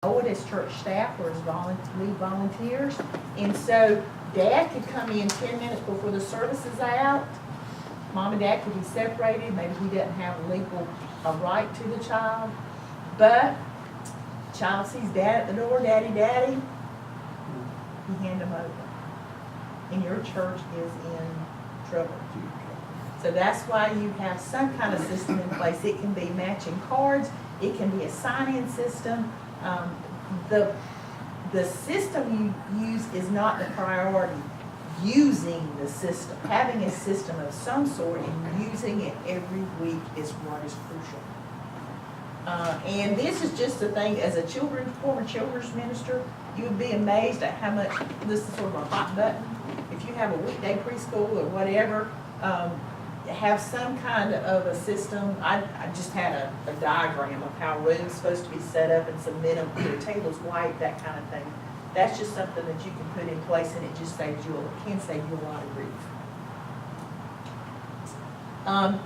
it as church staff or as lead volunteers. And so Dad could come in 10 minutes before the service is out. Mom and Dad could be separated. Maybe he doesn't have a right to the child. But child sees Dad at the door, Daddy, Daddy. You hand them over. And your church is in trouble. So that's why you have some kind of system in place. It can be matching cards. It can be a sign-in system. The system you use is not the priority. Using the system, having a system of some sort and using it every week is what is crucial. And this is just the thing, as a former children's minister, you would be amazed at how much, this is sort of a hot button. If you have a weekday preschool or whatever, have some kind of a system. I just had a diagram of how rooms supposed to be set up and submit them, your tables white, that kind of thing. That's just something that you can put in place, and it just can save you a lot of grief.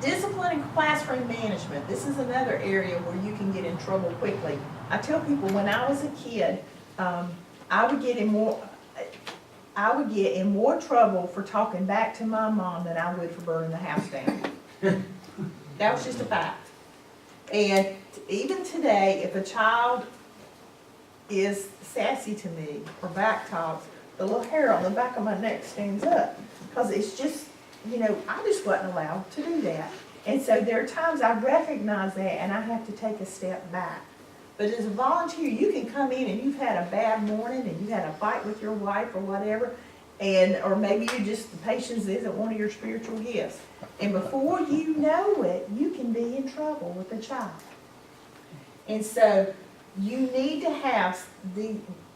Discipline and classroom management. This is another area where you can get in trouble quickly. I tell people when I was a kid, I would get in more trouble for talking back to my mom than I would for burning the house down. That was just a fact. And even today, if a child is sassy to me or back talks, the little hair on the back of my neck stands up. Because it's just, I just wasn't allowed to do that. And so there are times I recognize that and I have to take a step back. But as a volunteer, you can come in and you've had a bad morning and you had a fight with your wife or whatever, or maybe the patience isn't one of your spiritual gifts. And before you know it, you can be in trouble with a child. And so you need to have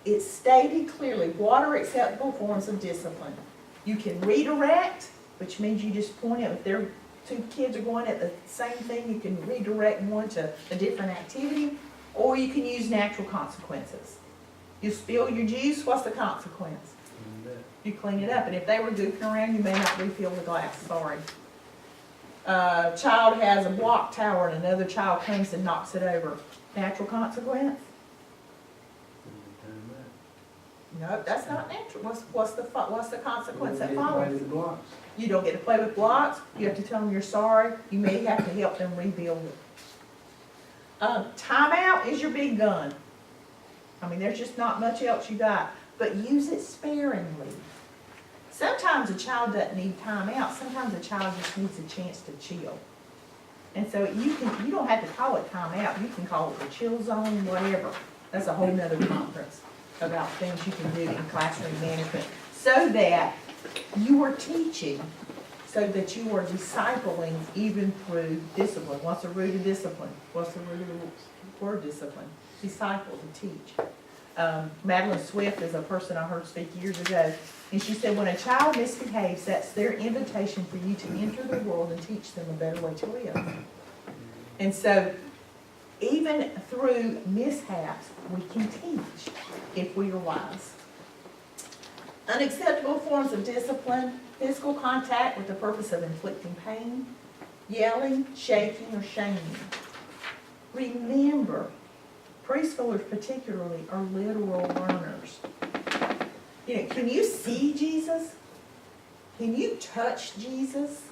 it stated clearly what are acceptable forms of discipline. You can redirect, which means you just point out if two kids are going at the same thing, you can redirect one to a different activity. Or you can use natural consequences. You spill your juice, what's the consequence? You clean it up. And if they were goofing around, you may not refill the glass. Sorry. Child has a block tower and another child comes and knocks it over. Natural consequence? Nope, that's not natural. What's the consequence that follows? You don't get to play with blocks. You have to tell them you're sorry. You may have to help them rebuild it. Timeout is your big gun. I mean, there's just not much else you got, but use it sparingly. Sometimes a child doesn't need timeout. Sometimes a child just needs a chance to chill. And so you don't have to call it timeout. You can call it the chill zone, whatever. That's a whole nother conference about things you can do in classroom management so that you are teaching, so that you are discipling even through discipline. What's the root of discipline? What's the root of the word discipline? Disciple, to teach. Madeline Swift is a person I heard speak years ago, and she said, when a child misbehaves, that's their invitation for you to enter the world and teach them a better way to live. And so, even through mishaps, we can teach if we are wise. Unacceptable forms of discipline: physical contact with the purpose of inflicting pain, yelling, shaking, or shaming. Remember, preschoolers particularly are literal learners. Can you see Jesus? Can you touch Jesus?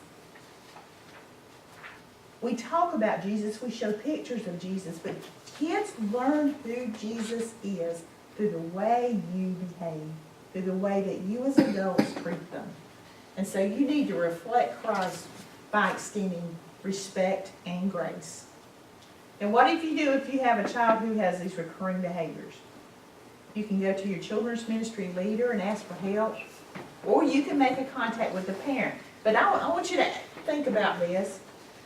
We talk about Jesus, we show pictures of Jesus, but kids learn who Jesus is through the way you behave, through the way that you as adults treat them. And so you need to reflect Christ by extending respect and grace. And what if you have a child who has these recurring behaviors? You can go to your children's ministry leader and ask for help, or you can make a contact with the parent. But I want you to think about this.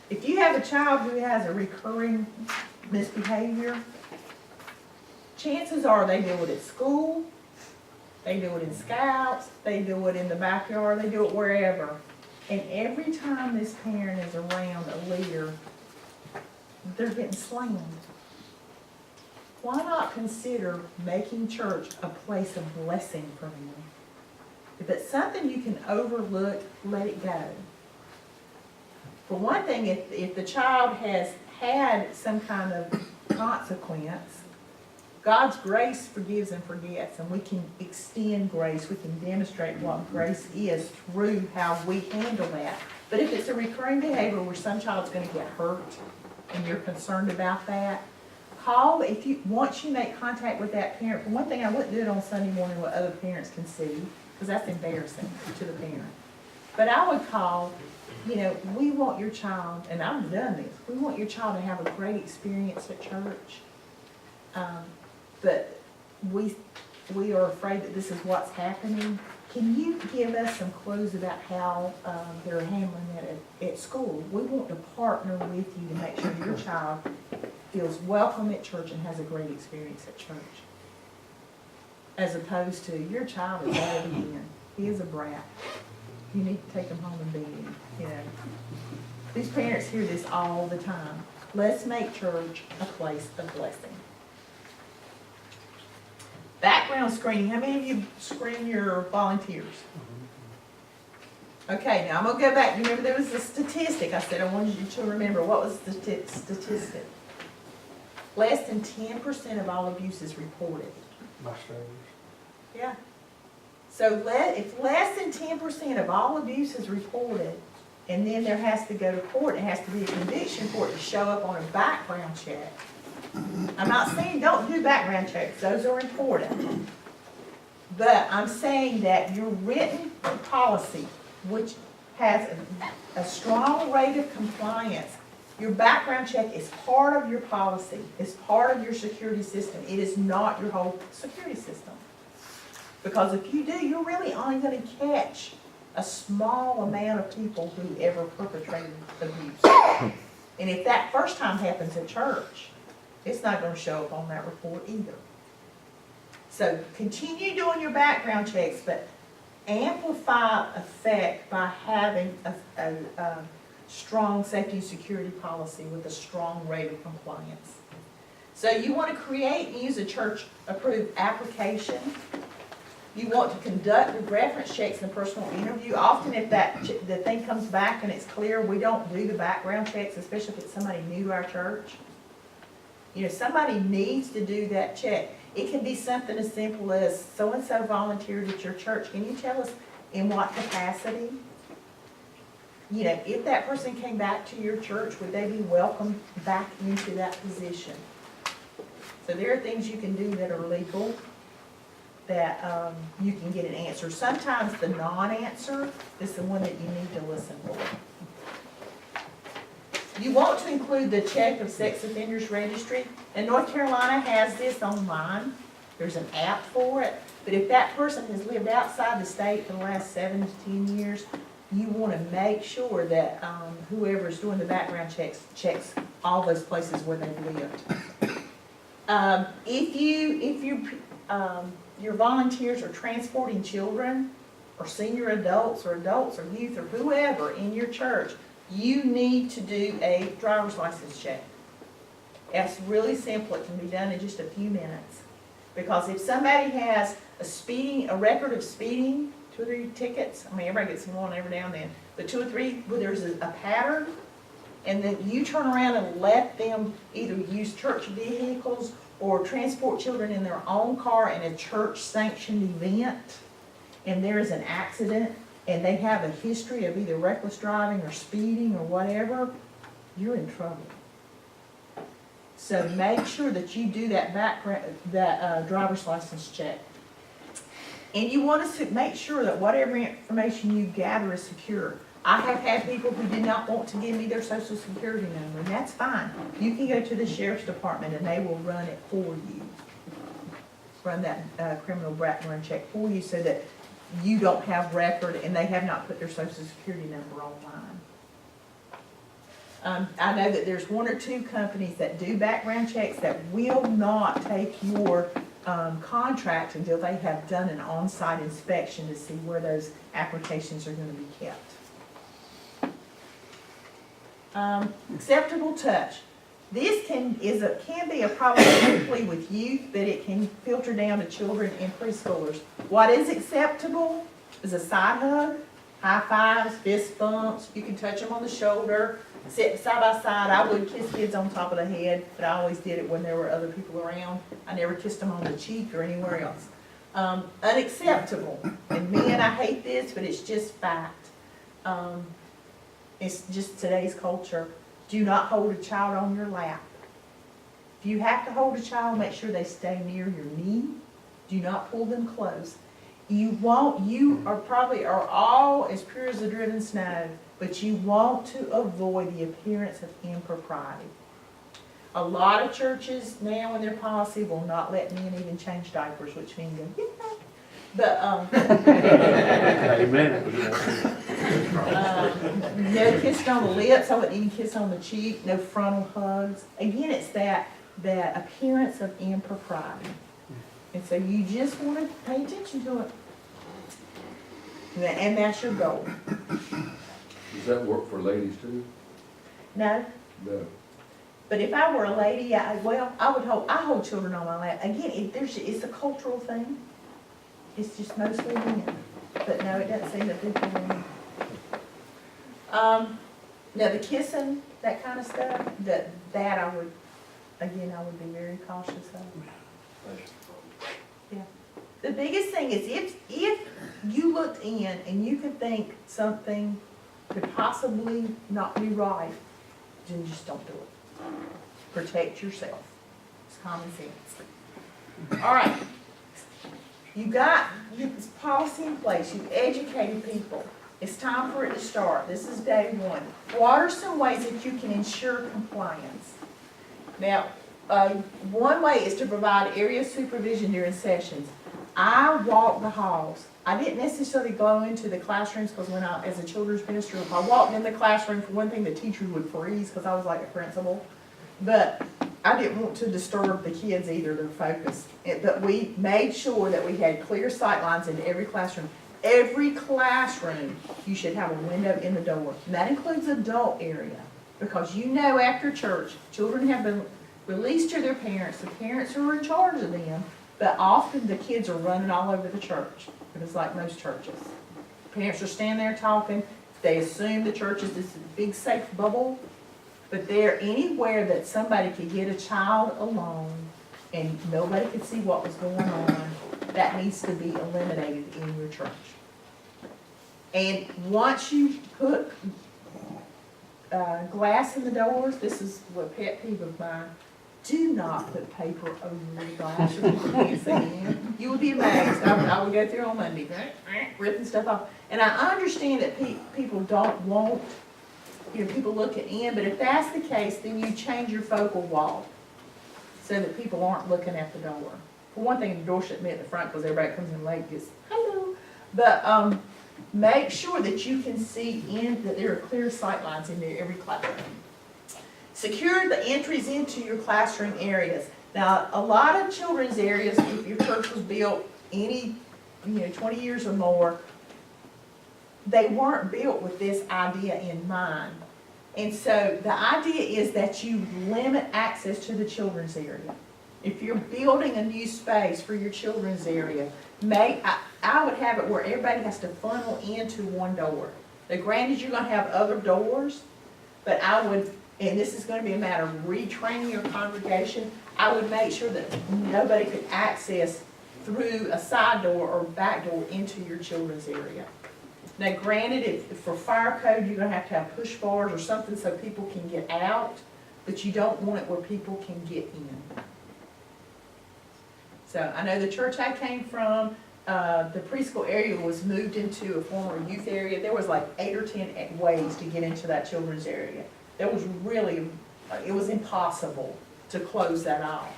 If you have a child who has a recurring misbehavior, chances are they do it at school, they do it in scouts, they do it in the backyard, they do it wherever. And every time this parent is around a leader, they're getting slammed. Why not consider making church a place of blessing for them? If it's something you can overlook, let it go. For one thing, if the child has had some kind of consequence, God's grace forgives and forgets, and we can extend grace, we can demonstrate what grace is through how we handle that. But if it's a recurring behavior where some child's gonna get hurt, and you're concerned about that, call, once you make contact with that parent, for one thing, I wouldn't do it on Sunday morning where other parents can see, because that's embarrassing to the parent. But I would call, we want your child, and I've done this, we want your child to have a great experience at church. But we are afraid that this is what's happening. Can you give us some clues about how they're handling that at school? We want to partner with you to make sure your child feels welcome at church and has a great experience at church. As opposed to, your child is bad again. He is a brat. You need to take him home and beat him, These parents hear this all the time. Let's make church a place of blessing. Background screening. How many of you screen your volunteers? Okay, now I'm going to go back. You remember there was a statistic I said I wanted you to remember. What was the statistic? Less than 10% of all abuse is reported. By strangers. Yeah. So if less than 10% of all abuse is reported, and then there has to go to court, it has to be a conviction for it to show up on a background check. I'm not saying don't do background checks, those are important. But I'm saying that your written policy, which has a strong rate of compliance, your background check is part of your policy, it's part of your security system. It is not your whole security system. Because if you do, you're really only going to catch a small amount of people who ever perpetrated abuse. And if that first time happens at church, it's not going to show up on that report either. So continue doing your background checks, but amplify effect by having a strong safety and security policy with a strong rate of compliance. So you want to create and use a church-approved application. You want to conduct the reference checks and personal interview. Often if the thing comes back and it's clear, we don't do the background checks, especially if it's somebody new to our church. Somebody needs to do that check. It can be something as simple as, so-and-so volunteered at your church. Can you tell us in what capacity? If that person came back to your church, would they be welcomed back into that position? So there are things you can do that are legal that you can get an answer. Sometimes the non-answer is the one that you need to listen for. You want to include the check of Sex Offenders Registry. And North Carolina has this online. There's an app for it. But if that person has lived outside the state for the last 7 to 10 years, you want to make sure that whoever's doing the background checks all those places where they've lived. If your volunteers are transporting children or senior adults or youth or whoever in your church, you need to do a driver's license check. It's really simple. It can be done in just a few minutes. Because if somebody has a record of speeding, 2 or 3 tickets, everybody gets one every now and then, but 2 or 3 where there's a pattern, and then you turn around and let them either use church vehicles or transport children in their own car in a church-sanctioned event, and there is an accident, and they have a history of either reckless driving or speeding or whatever, you're in trouble. So make sure that you do that driver's license check. And you want to make sure that whatever information you gather is secure. I have had people who did not want to give me their social security number, and that's fine. You can go to the sheriff's department and they will run it for you. Run that criminal background check for you so that you don't have record and they have not put their social security number online. I know that there's 1 or 2 companies that do background checks that will not take your contract until they have done an on-site inspection to see where those applications are going to be kept. Acceptable touch. This can be a problem particularly with youth, but it can filter down to children and preschoolers. What is acceptable is a side hug, high fives, fist bumps. You can touch them on the shoulder. sit side by side. I would kiss kids on top of the head, but I always did it when there were other people around. I never kissed them on the cheek or anywhere else. Unacceptable. And men, I hate this, but it's just fact. It's just today's culture. Do not hold a child on your lap. If you have to hold a child, make sure they stay near your knee. Do not pull them close. You probably are all as pure as the driven snow, but you want to avoid the appearance of impropriety. A lot of churches now in their policy will not let men even change diapers, which means go, yeah. But, Amen. no kissing on the lips, I wouldn't even kiss on the cheek, no frontal hugs. Again, it's that appearance of impropriety. And so you just want to pay attention to it. And that's your goal. Does that work for ladies too? No? No. But if I were a lady, I hold children on my lap. Again, it's a cultural thing. It's just mostly men. But no, it doesn't seem that people women. Now the kissing, that kind of stuff, that I would be very cautious of. Yeah. The biggest thing is if you looked in and you could think something could possibly not be right, then just don't do it. Protect yourself. It's common sense. All right. You got this policy in place. You've educated people. It's time for it to start. This is day one. What are some ways that you can ensure compliance? Now, one way is to provide area supervision during sessions. I walk the halls. I didn't necessarily go into the classrooms because when as a children's minister, if I walked in the classroom, for one thing, the teachers would freeze because I was like a principal. But I didn't want to disturb the kids either, their focus. But we made sure that we had clear sight lines into every classroom. Every classroom, you should have a window in the door. And that includes adult area. Because after church, children have been released to their parents. The parents are in charge of them. But often the kids are running all over the church. It's like most churches. Parents are standing there talking. They assume the church is this big safe bubble. But there, anywhere that somebody could get a child alone and nobody could see what was going on, that needs to be eliminated in your church. And once you put glass in the doors, this is a pet peeve of mine, do not put paper over the glass or you can't see in. You would be amazed. I would go through on Monday, ripping stuff off. And I understand that people don't want people looking in, but if that's the case, then you change your focal wall so that people aren't looking at the door. For one thing, the door shouldn't be at the front because everybody comes in late gets, hello. But make sure that you can see that there are clear sight lines in every classroom. Secure the entries into your classroom areas. Now, a lot of children's areas, if your church was built 20 years or more, they weren't built with this idea in mind. And so the idea is that you limit access to the children's area. If you're building a new space for your children's area, I would have it where everybody has to funnel into one door. Now, granted, you're going to have other doors, but and this is going to be a matter of retraining your congregation, I would make sure that nobody could access through a side door or back door into your children's area. Now, granted, if for fire code, you're going to have push bars or something so people can get out, but you don't want it where people can get in. So I know the church I came from, the preschool area was moved into a former youth area. There was like 8 or 10 ways to get into that children's area. It was impossible to close that off.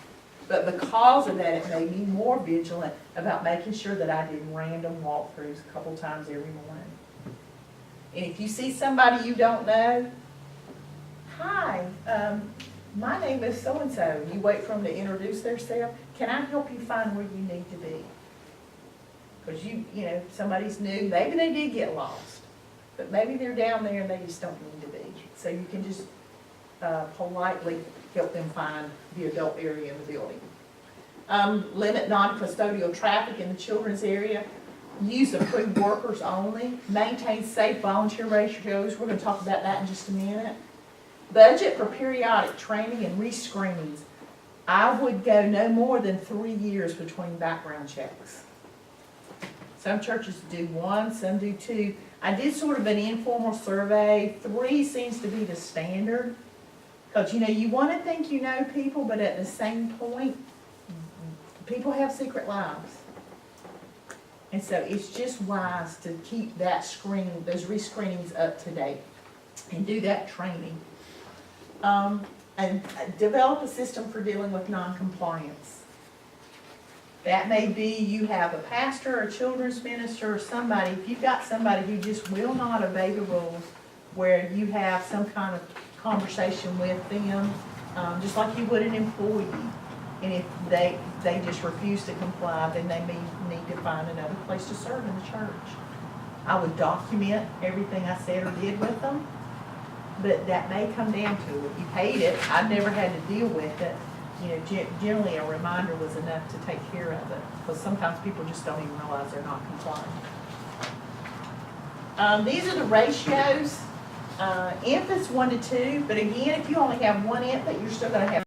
But because of that, it made me more vigilant about making sure that I did random walkthroughs a couple times every morning. And if you see somebody you don't know, hi, my name is so-and-so. You wait for them to introduce themselves. Can I help you find where you need to be? Because somebody's new. Maybe they did get lost. But maybe they're down there and they just don't need to be. So you can just politely help them find the adult area in the building. Limit non-custodial traffic in the children's area. Use approved workers only. Maintain safe volunteer ratios. We're going to talk about that in just a minute. Budget for periodic training and rescreenings. I would go no more than 3 years between background checks. Some churches do 1, some do 2. I did sort of an informal survey. 3 seems to be the standard. Because, you want to think you know people, but at the same point, people have secret lives. And so it's just wise to keep that screening, those rescreenings up to date and do that training. And develop a system for dealing with non-compliance. That may be you have a pastor, a children's minister, or somebody, if you've got somebody who just will not obey the rules, where you have some kind of conversation with them, just like you would an employee. And if they just refuse to comply, then they may need to find another place to serve in the church. I would document everything I said or did with them, but that may come down to it. You hate it. I've never had to deal with it. Generally a reminder was enough to take care of it, because sometimes people just don't even realize they're not complying. These are the ratios. Infants 1 to 2, but again, if you only have 1 infant, you're still going to have